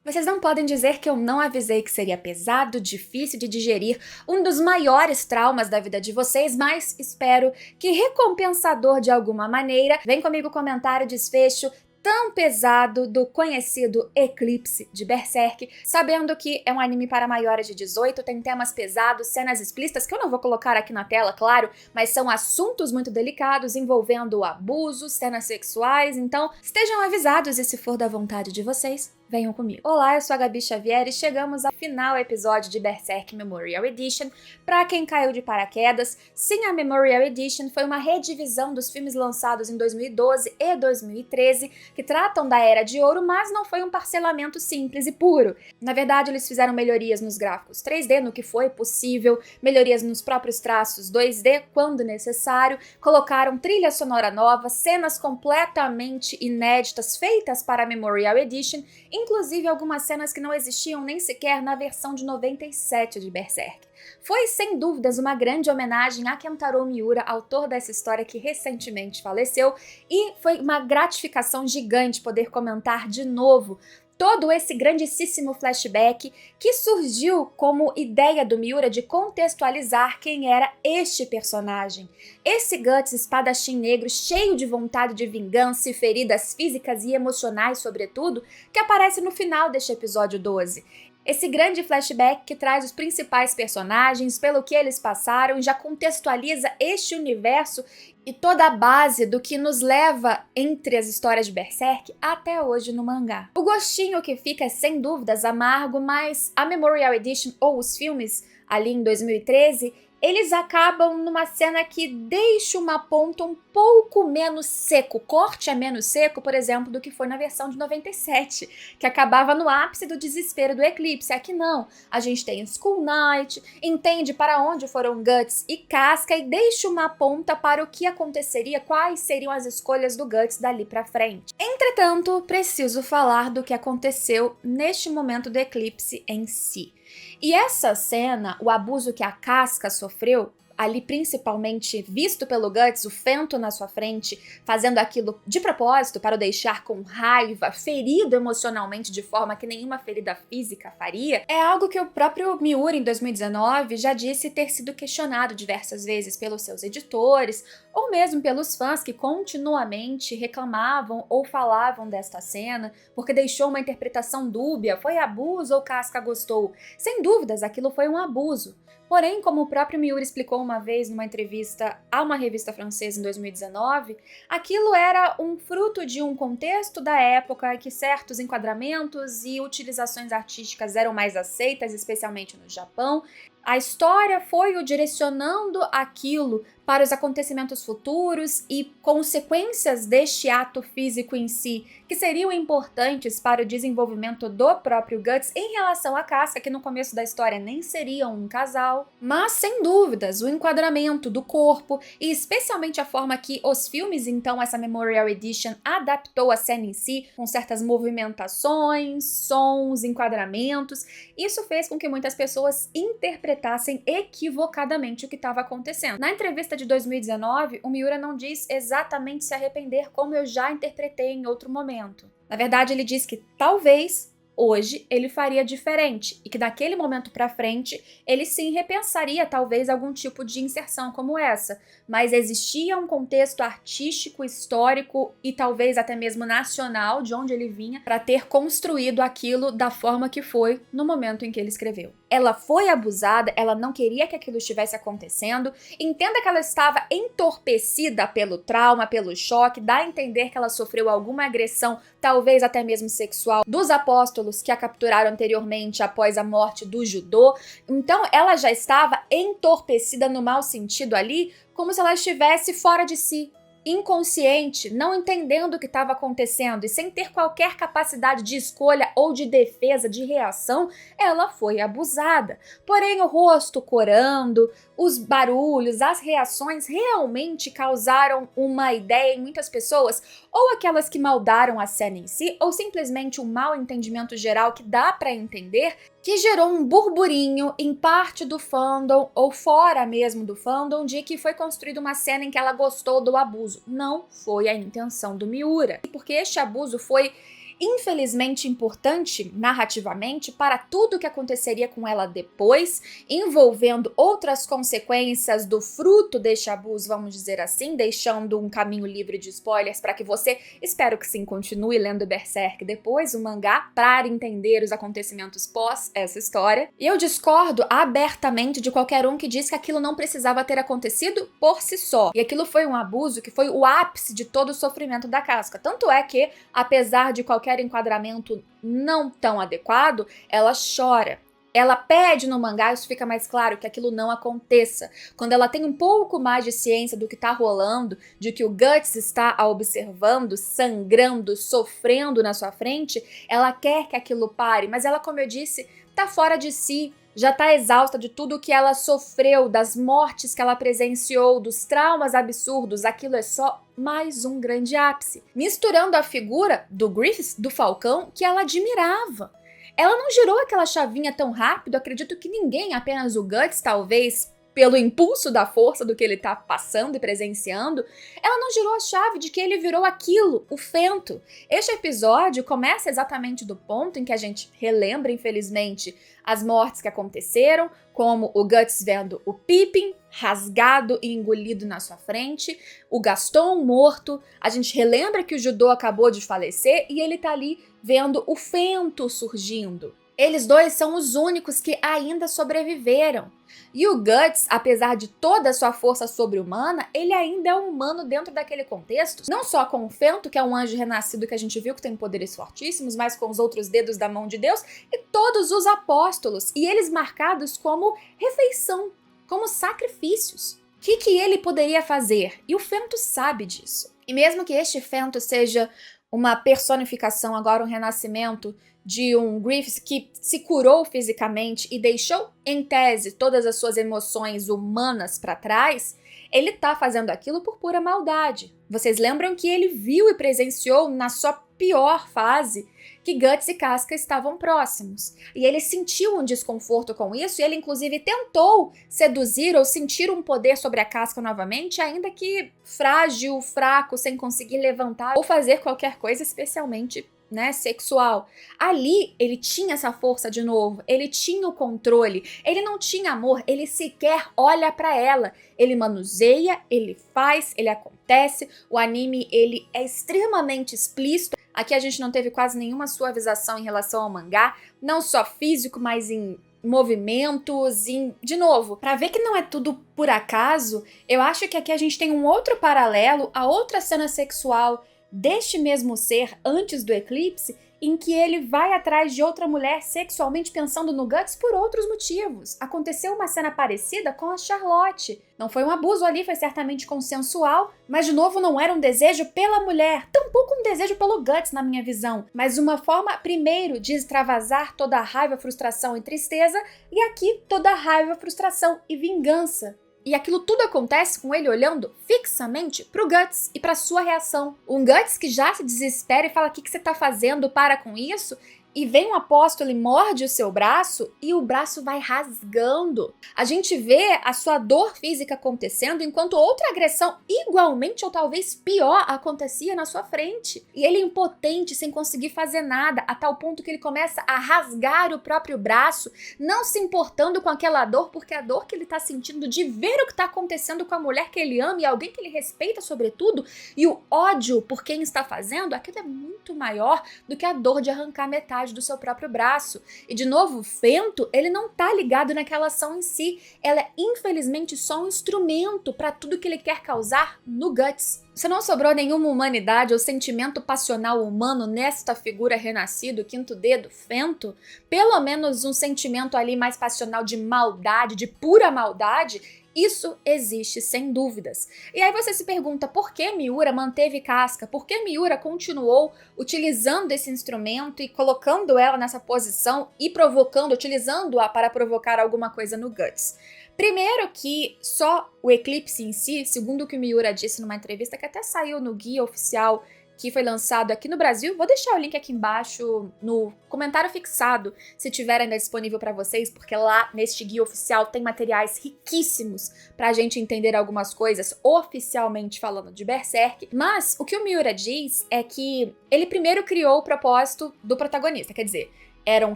Vocês não podem dizer que eu não avisei que seria pesado, difícil de digerir, um dos maiores traumas da vida de vocês, mas espero que recompensador de alguma maneira. Vem comigo comentar o desfecho tão pesado do conhecido Eclipse de Berserk, sabendo que é um anime para maiores de 18, tem temas pesados, cenas explícitas que eu não vou colocar aqui na tela, claro, mas são assuntos muito delicados envolvendo abuso, cenas sexuais, então estejam avisados e se for da vontade de vocês, venham comigo. Olá, eu sou a Gabi Xavier e chegamos ao final episódio de Berserk Memorial Edition. Pra quem caiu de paraquedas, sim, a Memorial Edition foi uma redivisão dos filmes lançados em 2012 e 2013, que tratam da Era de Ouro, mas não foi um parcelamento simples e puro. Na verdade, eles fizeram melhorias nos gráficos 3D, no que foi possível, melhorias nos próprios traços 2D, quando necessário, colocaram trilha sonora nova, cenas completamente inéditas feitas para a Memorial Edition, inclusive algumas cenas que não existiam nem sequer na versão de 97 de Berserk. Foi, sem dúvidas, uma grande homenagem a Kentaro Miura, autor dessa história que recentemente faleceu, e foi uma gratificação gigante poder comentar de novo todo esse grandíssimo flashback que surgiu como ideia do Miura de contextualizar quem era este personagem. Esse Guts espadachim negro cheio de vontade de vingança e feridas físicas e emocionais sobretudo, que aparece no final deste episódio 12. Esse grande flashback que traz os principais personagens, pelo que eles passaram, e já contextualiza este universo e toda a base do que nos leva entre as histórias de Berserk até hoje no mangá. O gostinho que fica é sem dúvidas amargo, mas a Memorial Edition ou os filmes ali em 2013, eles acabam numa cena que deixa uma ponta um pouco menos seco, o corte é menos seco, por exemplo, do que foi na versão de 97, que acabava no ápice do desespero do Eclipse. Aqui não, a gente tem Skull Knight, entende para onde foram Guts e Casca e deixa uma ponta para o que aconteceria, quais seriam as escolhas do Guts dali pra frente. Entretanto, preciso falar do que aconteceu neste momento do Eclipse em si. E essa cena, o abuso que a Casca sofreu, ali principalmente visto pelo Guts, o Fento na sua frente, fazendo aquilo de propósito para o deixar com raiva, ferido emocionalmente de forma que nenhuma ferida física faria, é algo que o próprio Miura em 2019 já disse ter sido questionado diversas vezes pelos seus editores, ou mesmo pelos fãs que continuamente reclamavam ou falavam desta cena, porque deixou uma interpretação dúbia, foi abuso ou Casca gostou? Sem dúvidas, aquilo foi um abuso. Porém, como o próprio Miura explicou uma vez numa entrevista a uma revista francesa em 2019, aquilo era um fruto de um contexto da época em que certos enquadramentos e utilizações artísticas eram mais aceitas, especialmente no Japão. A história foi o direcionando aquilo para os acontecimentos futuros e consequências deste ato físico em si, que seriam importantes para o desenvolvimento do próprio Guts em relação à Casca, que no começo da história nem seriam um casal. Mas, sem dúvidas, o enquadramento do corpo e especialmente a forma que os filmes, então, essa Memorial Edition adaptou a cena em si, com certas movimentações, sons, enquadramentos, isso fez com que muitas pessoas interpretassem equivocadamente o que estava acontecendo. Na entrevista de 2019, o Miura não diz exatamente se arrepender como eu já interpretei em outro momento. Na verdade, ele diz que talvez hoje ele faria diferente e que daquele momento pra frente ele sim repensaria talvez algum tipo de inserção como essa, mas existia um contexto artístico, histórico e talvez até mesmo nacional de onde ele vinha para ter construído aquilo da forma que foi no momento em que ele escreveu. Ela foi abusada, ela não queria que aquilo estivesse acontecendo, entenda que ela estava entorpecida pelo trauma, pelo choque, dá a entender que ela sofreu alguma agressão, talvez até mesmo sexual, dos apóstolos que a capturaram anteriormente após a morte do judô. Então ela já estava entorpecida no mau sentido ali, como se ela estivesse fora de si, inconsciente, não entendendo o que estava acontecendo e sem ter qualquer capacidade de escolha ou de defesa, de reação, ela foi abusada. Porém, o rosto corando, os barulhos, as reações realmente causaram uma ideia em muitas pessoas, ou aquelas que maldaram a cena em si, ou simplesmente um mau entendimento geral que dá para entender, que gerou um burburinho em parte do fandom ou fora mesmo do fandom de que foi construída uma cena em que ela gostou do abuso. Não foi a intenção do Miura, porque este abuso foi infelizmente importante narrativamente para tudo o que aconteceria com ela depois, envolvendo outras consequências do fruto deste abuso, vamos dizer assim, deixando um caminho livre de spoilers para que você, espero que sim, continue lendo Berserk depois, o mangá, para entender os acontecimentos pós essa história. E eu discordo abertamente de qualquer um que diz que aquilo não precisava ter acontecido por si só. E aquilo foi um abuso que foi o ápice de todo o sofrimento da Casca. Tanto é que, apesar de qualquer enquadramento não tão adequado, ela chora. Ela pede no mangá, isso fica mais claro, que aquilo não aconteça. Quando ela tem um pouco mais de ciência do que tá rolando, de que o Guts está a observando, sangrando, sofrendo na sua frente, ela quer que aquilo pare, mas ela, como eu disse, tá fora de si, já tá exausta de tudo que ela sofreu, das mortes que ela presenciou, dos traumas absurdos, aquilo é só mais um grande ápice. Misturando a figura do Griffiths, do Falcão, que ela admirava. Ela não girou aquela chavinha tão rápido, acredito que ninguém, apenas o Guts, talvez, pelo impulso da força do que ele tá passando e presenciando, ela não girou a chave de que ele virou aquilo, o Fento. Este episódio começa exatamente do ponto em que a gente relembra, infelizmente, as mortes que aconteceram, como o Guts vendo o Pippin rasgado e engolido na sua frente, o Gaston morto, a gente relembra que o Judô acabou de falecer e ele tá ali vendo o Fento surgindo. Eles dois são os únicos que ainda sobreviveram. E o Guts, apesar de toda a sua força sobre-humana, ele ainda é um humano dentro daquele contexto. Não só com o Fento, que é um anjo renascido que a gente viu que tem poderes fortíssimos, mas com os outros dedos da mão de Deus e todos os apóstolos, e eles marcados como refeição, como sacrifícios. O que ele poderia fazer? E o Fento sabe disso. E mesmo que este Fento seja uma personificação, agora um renascimento, de um Griffiths que se curou fisicamente e deixou, em tese, todas as suas emoções humanas para trás, ele tá fazendo aquilo por pura maldade. Vocês lembram que ele viu e presenciou na sua pior fase que Guts e Casca estavam próximos. E ele sentiu um desconforto com isso, e ele inclusive tentou seduzir ou sentir um poder sobre a Casca novamente, ainda que frágil, fraco, sem conseguir levantar ou fazer qualquer coisa especialmente sexual. Ali ele tinha essa força de novo, ele tinha o controle, ele não tinha amor, ele sequer olha pra ela, ele manuseia, ele faz, ele acontece, o anime ele é extremamente explícito, aqui a gente não teve quase nenhuma suavização em relação ao mangá, não só físico, mas em movimentos, de novo, pra ver que não é tudo por acaso, eu acho que aqui a gente tem um outro paralelo a outra cena sexual deste mesmo ser antes do eclipse, em que ele vai atrás de outra mulher sexualmente pensando no Guts por outros motivos. Aconteceu uma cena parecida com a Charlotte. Não foi um abuso ali, foi certamente consensual, mas de novo não era um desejo pela mulher, tampouco um desejo pelo Guts na minha visão, mas uma forma primeiro de extravasar toda a raiva, frustração e tristeza, e aqui toda a raiva, frustração e vingança. E aquilo tudo acontece com ele olhando fixamente pro Guts e pra sua reação. Um Guts que já se desespera e fala: o que você tá fazendo? Para com isso. E vem um apóstolo e morde o seu braço e o braço vai rasgando. A gente vê a sua dor física acontecendo enquanto outra agressão igualmente ou talvez pior acontecia na sua frente. E ele impotente, sem conseguir fazer nada, a tal ponto que ele começa a rasgar o próprio braço, não se importando com aquela dor, porque a dor que ele tá sentindo de ver o que tá acontecendo com a mulher que ele ama e alguém que ele respeita sobretudo, e o ódio por quem está fazendo, aquilo é muito maior do que a dor de arrancar metade do seu próprio braço. E de novo, o Fento, ele não tá ligado naquela ação em si, ela é infelizmente só um instrumento para tudo que ele quer causar no Guts. Se não sobrou nenhuma humanidade ou sentimento passional humano nesta figura renascida, o quinto dedo, Fento, pelo menos um sentimento ali mais passional de maldade, de pura maldade, isso existe, sem dúvidas. E aí você se pergunta por que Miura manteve Casca? Por que Miura continuou utilizando esse instrumento e colocando ela nessa posição e provocando, utilizando-a para provocar alguma coisa no Guts? Primeiro que só o eclipse em si, segundo o que o Miura disse numa entrevista que até saiu no guia oficial que foi lançado aqui no Brasil. Vou deixar o link aqui embaixo no comentário fixado, se tiver ainda disponível para vocês, porque lá neste guia oficial tem materiais riquíssimos pra gente entender algumas coisas oficialmente falando de Berserk. Mas o que o Miura diz é que ele primeiro criou o propósito do protagonista, quer dizer, era um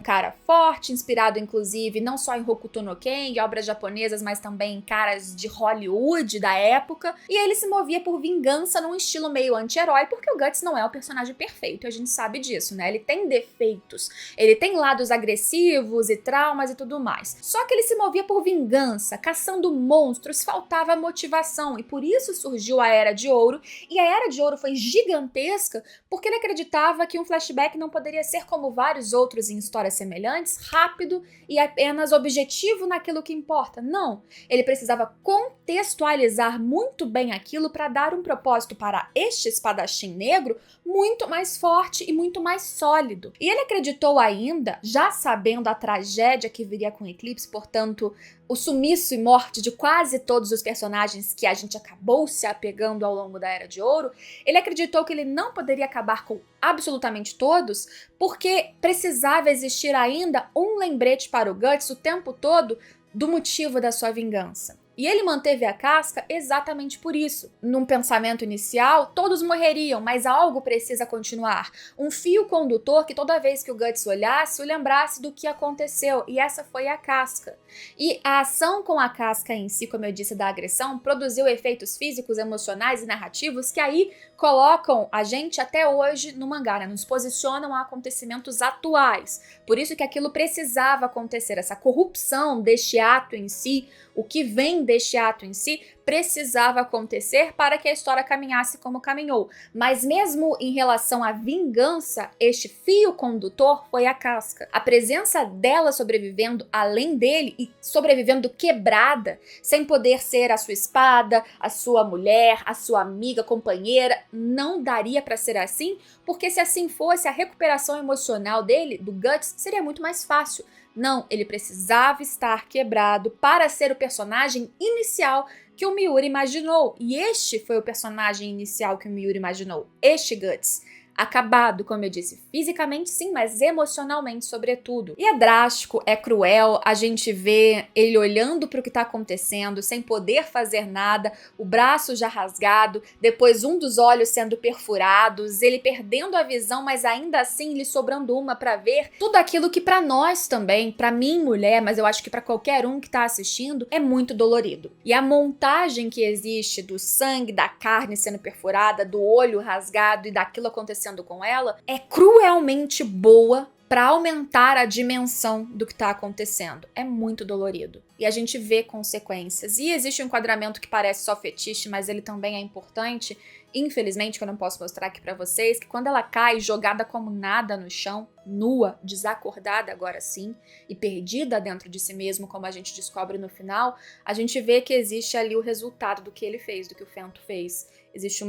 cara forte, inspirado inclusive não só em Hokuto no Ken e obras japonesas, mas também em caras de Hollywood da época. E ele se movia por vingança num estilo meio anti-herói, porque o Guts não é o personagem perfeito, e a gente sabe disso, né? Ele tem defeitos, ele tem lados agressivos e traumas e tudo mais. Só que ele se movia por vingança, caçando monstros, faltava motivação, e por isso surgiu a Era de Ouro. E a Era de Ouro foi gigantesca porque ele acreditava que um flashback não poderia ser como vários outros em histórias semelhantes, rápido e apenas objetivo naquilo que importa. Não, ele precisava contextualizar muito bem aquilo para dar um propósito para este espadachim negro muito mais forte e muito mais sólido. E ele acreditou ainda, já sabendo a tragédia que viria com o eclipse, portanto, o sumiço e morte de quase todos os personagens que a gente acabou se apegando ao longo da Era de Ouro, ele acreditou que ele não poderia acabar com absolutamente todos, porque precisava existir ainda um lembrete para o Guts o tempo todo do motivo da sua vingança. E ele manteve a casca exatamente por isso. Num pensamento inicial, todos morreriam, mas algo precisa continuar. Um fio condutor que toda vez que o Guts olhasse, o lembrasse do que aconteceu, e essa foi a casca. E a ação com a casca em si, como eu disse, da agressão, produziu efeitos físicos, emocionais e narrativos que aí colocam a gente até hoje no mangá, né? Nos posicionam a acontecimentos atuais. Por isso que aquilo precisava acontecer, essa corrupção deste ato em si, o que vem deste ato em si, precisava acontecer para que a história caminhasse como caminhou. Mas mesmo em relação à vingança, este fio condutor foi a casca. A presença dela sobrevivendo além dele e sobrevivendo quebrada, sem poder ser a sua espada, a sua mulher, a sua amiga, companheira, não daria para ser assim, porque se assim fosse, a recuperação emocional dele, do Guts, seria muito mais fácil. Não, ele precisava estar quebrado para ser o personagem inicial que o Miura imaginou. E este foi o personagem inicial que o Miura imaginou, este Guts. Acabado, como eu disse, fisicamente sim, mas emocionalmente sobretudo. E é drástico, é cruel, a gente vê ele olhando para o que está acontecendo, sem poder fazer nada, o braço já rasgado, depois um dos olhos sendo perfurados, ele perdendo a visão, mas ainda assim lhe sobrando uma para ver tudo aquilo que para nós também, para mim mulher, mas eu acho que para qualquer um que está assistindo, é muito dolorido. E a montagem que existe do sangue, da carne sendo perfurada, do olho rasgado e daquilo acontecendo com ela, é cruelmente boa para aumentar a dimensão do que está acontecendo. É muito dolorido. E a gente vê consequências. E existe um enquadramento que parece só fetiche, mas ele também é importante. Infelizmente, que eu não posso mostrar aqui pra vocês, que quando ela cai jogada como nada no chão, nua, desacordada agora sim, e perdida dentro de si mesmo, como a gente descobre no final, a gente vê que existe ali o resultado do que ele fez, do que o Fento fez. Existe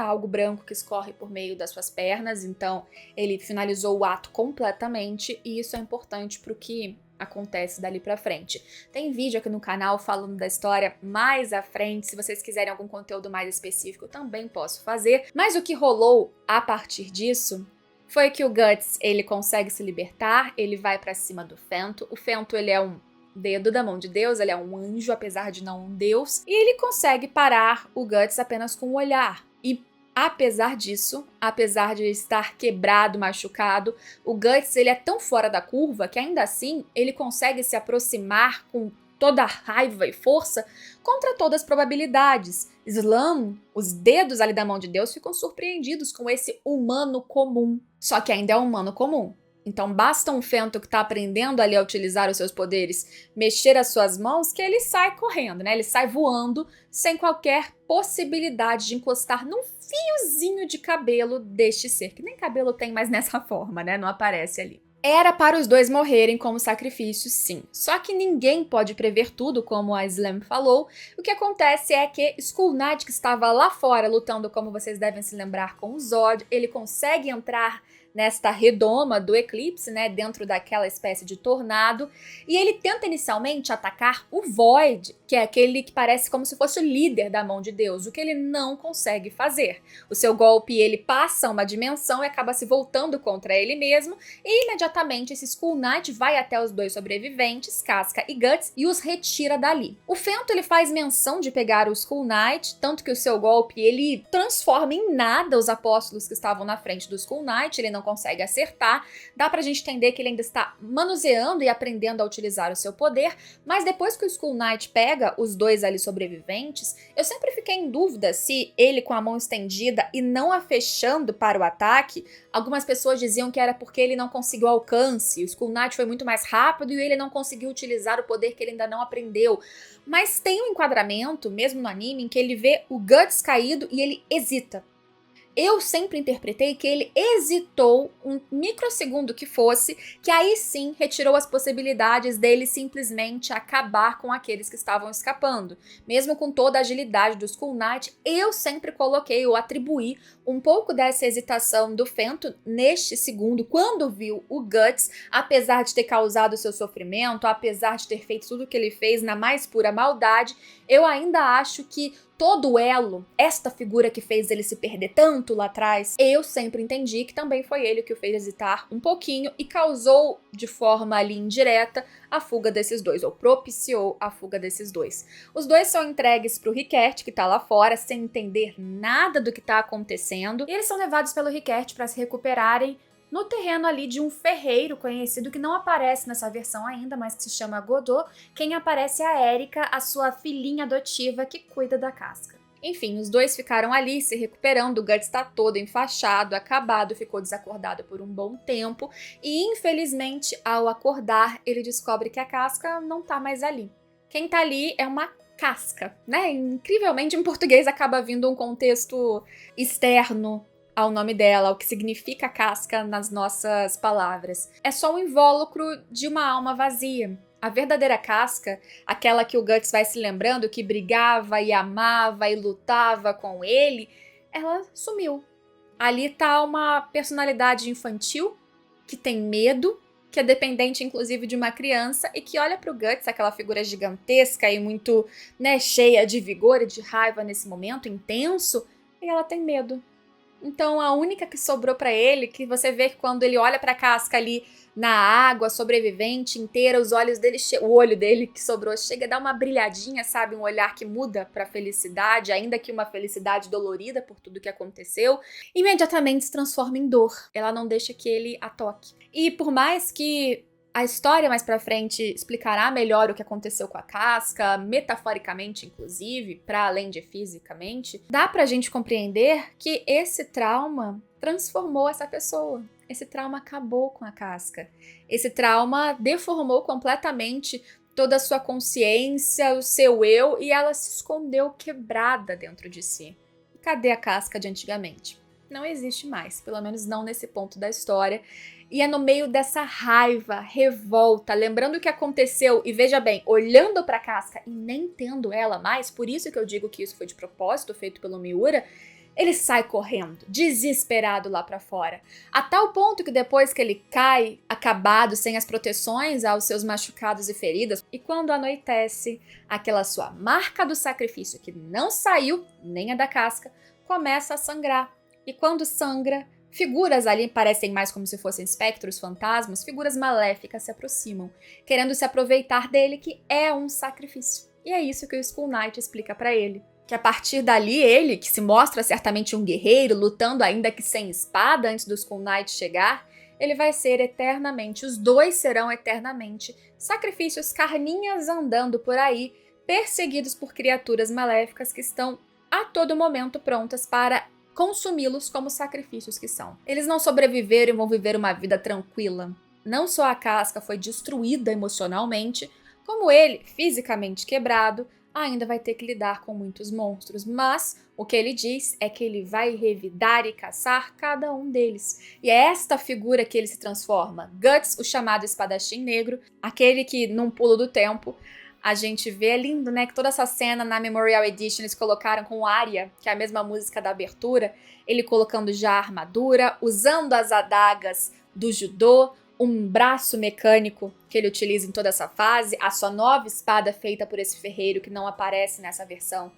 algo branco que escorre por meio das suas pernas, então ele finalizou o ato completamente, e isso é importante pro que acontece dali pra frente. Tem vídeo aqui no canal falando da história mais à frente, se vocês quiserem algum conteúdo mais específico eu também posso fazer, mas o que rolou a partir disso foi que o Guts, ele consegue se libertar, ele vai pra cima do Fento. O Fento, ele é um dedo da mão de Deus, ele é um anjo, apesar de não um deus, e ele consegue parar o Guts apenas com o olhar. E apesar disso, apesar de estar quebrado, machucado, o Guts, ele é tão fora da curva que ainda assim ele consegue se aproximar com toda a raiva e força contra todas as probabilidades. Slam, os dedos ali da mão de Deus, ficam surpreendidos com esse humano comum. Só que ainda é um humano comum. Então basta um Fento que tá aprendendo ali a utilizar os seus poderes, mexer as suas mãos, que ele sai correndo, né? Ele sai voando sem qualquer possibilidade de encostar num fiozinho de cabelo deste ser, que nem cabelo tem mais nessa forma, né? Não aparece ali. Era para os dois morrerem como sacrifício, sim. Só que ninguém pode prever tudo, como a Slam falou. O que acontece é que Skull Knight, que estava lá fora lutando, como vocês devem se lembrar, com o Zod, ele consegue entrar nesta redoma do eclipse, né, dentro daquela espécie de tornado, e ele tenta inicialmente atacar o Void, que é aquele que parece como se fosse o líder da mão de Deus, o que ele não consegue fazer. O seu golpe, ele passa uma dimensão e acaba se voltando contra ele mesmo, e imediatamente esse Skull Knight vai até os dois sobreviventes, Casca e Guts, e os retira dali. O Fento, ele faz menção de pegar o Skull Knight, tanto que o seu golpe, ele transforma em nada os apóstolos que estavam na frente do Skull Knight, ele não consegue acertar. Dá pra gente entender que ele ainda está manuseando e aprendendo a utilizar o seu poder, mas depois que o Skull Knight pega os dois ali sobreviventes, eu sempre fiquei em dúvida se ele com a mão estendida e não a fechando para o ataque, algumas pessoas diziam que era porque ele não conseguiu alcance, o Skull Knight foi muito mais rápido e ele não conseguiu utilizar o poder que ele ainda não aprendeu. Mas tem um enquadramento, mesmo no anime, em que ele vê o Guts caído e ele hesita. Eu sempre interpretei que ele hesitou um microsegundo que fosse, que aí sim retirou as possibilidades dele simplesmente acabar com aqueles que estavam escapando. Mesmo com toda a agilidade do Skull Knight, eu sempre coloquei ou atribuí um pouco dessa hesitação do Fento neste segundo, quando viu o Guts, apesar de ter causado seu sofrimento, apesar de ter feito tudo o que ele fez na mais pura maldade, eu ainda acho que todo o elo, esta figura que fez ele se perder tanto lá atrás, eu sempre entendi que também foi ele que o fez hesitar um pouquinho e causou de forma ali indireta a fuga desses dois, ou propiciou a fuga desses dois. Os dois são entregues pro Rickert, que tá lá fora, sem entender nada do que tá acontecendo, e eles são levados pelo Rickert para se recuperarem no terreno ali de um ferreiro conhecido que não aparece nessa versão ainda, mas que se chama Godot. Quem aparece é a Erika, a sua filhinha adotiva que cuida da Casca. Enfim, os dois ficaram ali se recuperando, o Guts tá todo enfaixado, acabado, ficou desacordado por um bom tempo e infelizmente ao acordar ele descobre que a Casca não tá mais ali. Quem tá ali é uma casca, né? Incrivelmente em português acaba vindo um contexto externo ao nome dela, ao que significa casca nas nossas palavras. É só um invólucro de uma alma vazia. A verdadeira casca, aquela que o Guts vai se lembrando, que brigava e amava e lutava com ele, ela sumiu. Ali tá uma personalidade infantil, que tem medo, que é dependente inclusive de uma criança e que olha pro Guts, aquela figura gigantesca e muito, né, cheia de vigor e de raiva nesse momento, intenso, e ela tem medo. Então a única que sobrou pra ele, que você vê que quando ele olha pra casca ali na água, sobrevivente inteira, os olhos dele, o olho dele que sobrou chega a dar uma brilhadinha, sabe? Um olhar que muda pra felicidade, ainda que uma felicidade dolorida por tudo que aconteceu, imediatamente se transforma em dor. Ela não deixa que ele a toque. E por mais que a história mais pra frente explicará melhor o que aconteceu com a casca, metaforicamente inclusive, para além de fisicamente, dá pra gente compreender que esse trauma transformou essa pessoa. Esse trauma acabou com a casca. Esse trauma deformou completamente toda a sua consciência, o seu eu, e ela se escondeu quebrada dentro de si. Cadê a casca de antigamente? Não existe mais, pelo menos não nesse ponto da história. E é no meio dessa raiva, revolta, lembrando o que aconteceu e veja bem, olhando pra casca e nem tendo ela mais, por isso que eu digo que isso foi de propósito, feito pelo Miura, ele sai correndo, desesperado lá pra fora. A tal ponto que depois que ele cai, acabado, sem as proteções aos seus machucados e feridas, e quando anoitece, aquela sua marca do sacrifício que não saiu, nem a da casca, começa a sangrar. E quando sangra, figuras ali parecem mais como se fossem espectros, fantasmas, figuras maléficas se aproximam, querendo se aproveitar dele, que é um sacrifício. E é isso que o Skull Knight explica pra ele. Que a partir dali ele, que se mostra certamente um guerreiro, lutando ainda que sem espada antes do Skull Knight chegar, ele vai ser eternamente, os dois serão eternamente sacrifícios, carninhas andando por aí, perseguidos por criaturas maléficas que estão a todo momento prontas para consumi-los como sacrifícios que são. Eles não sobreviveram e vão viver uma vida tranquila. Não só a casca foi destruída emocionalmente, como ele, fisicamente quebrado, ainda vai ter que lidar com muitos monstros, mas o que ele diz é que ele vai revidar e caçar cada um deles. E é esta figura que ele se transforma. Guts, o chamado espadachim negro, aquele que, num pulo do tempo, a gente vê, é lindo, né, que toda essa cena na Memorial Edition eles colocaram com Arya, que é a mesma música da abertura, ele colocando já a armadura, usando as adagas do judô, um braço mecânico que ele utiliza em toda essa fase, a sua nova espada feita por esse ferreiro que não aparece nessa versão,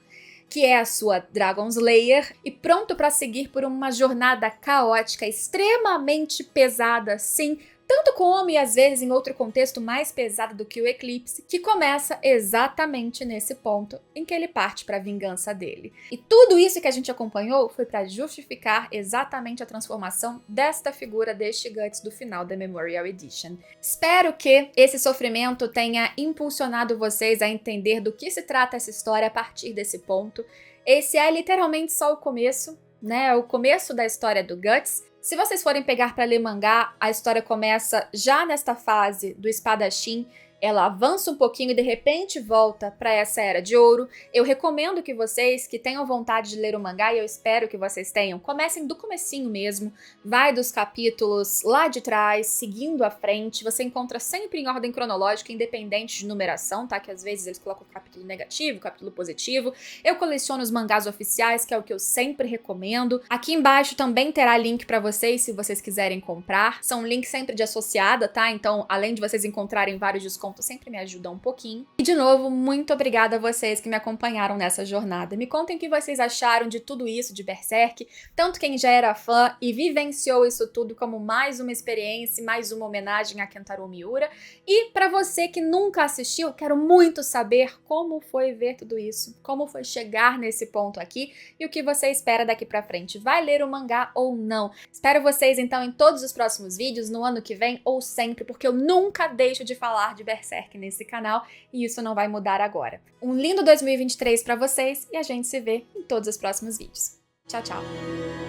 que é a sua Dragon Slayer, e pronto para seguir por uma jornada caótica, extremamente pesada, sim, tanto como e às vezes em outro contexto mais pesado do que o Eclipse, que começa exatamente nesse ponto em que ele parte para a vingança dele. E tudo isso que a gente acompanhou foi para justificar exatamente a transformação desta figura, deste Guts do final da Memorial Edition. Espero que esse sofrimento tenha impulsionado vocês a entender do que se trata essa história a partir desse ponto. Esse é literalmente só o começo, né? O começo da história do Guts. Se vocês forem pegar para ler mangá, a história começa já nesta fase do espadachim, ela avança um pouquinho e de repente volta para essa Era de Ouro. Eu recomendo que vocês que tenham vontade de ler o mangá, e eu espero que vocês tenham, comecem do comecinho mesmo, vai dos capítulos lá de trás, seguindo à frente, você encontra sempre em ordem cronológica, independente de numeração, tá? Que às vezes eles colocam capítulo negativo, capítulo positivo. Eu coleciono os mangás oficiais, que é o que eu sempre recomendo. Aqui embaixo também terá link para vocês, se vocês quiserem comprar. São links sempre de associada, tá? Então, além de vocês encontrarem vários descontos, sempre me ajuda um pouquinho. E de novo, muito obrigada a vocês que me acompanharam nessa jornada. Me contem o que vocês acharam de tudo isso, de Berserk, tanto quem já era fã e vivenciou isso tudo como mais uma experiência, mais uma homenagem a Kentaro Miura. E para você que nunca assistiu, quero muito saber como foi ver tudo isso, como foi chegar nesse ponto aqui e o que você espera daqui pra frente. Vai ler o mangá ou não? Espero vocês então em todos os próximos vídeos, no ano que vem ou sempre, porque eu nunca deixo de falar de Berserk nesse canal e isso não vai mudar agora. Um lindo 2023 para vocês e a gente se vê em todos os próximos vídeos. Tchau, tchau!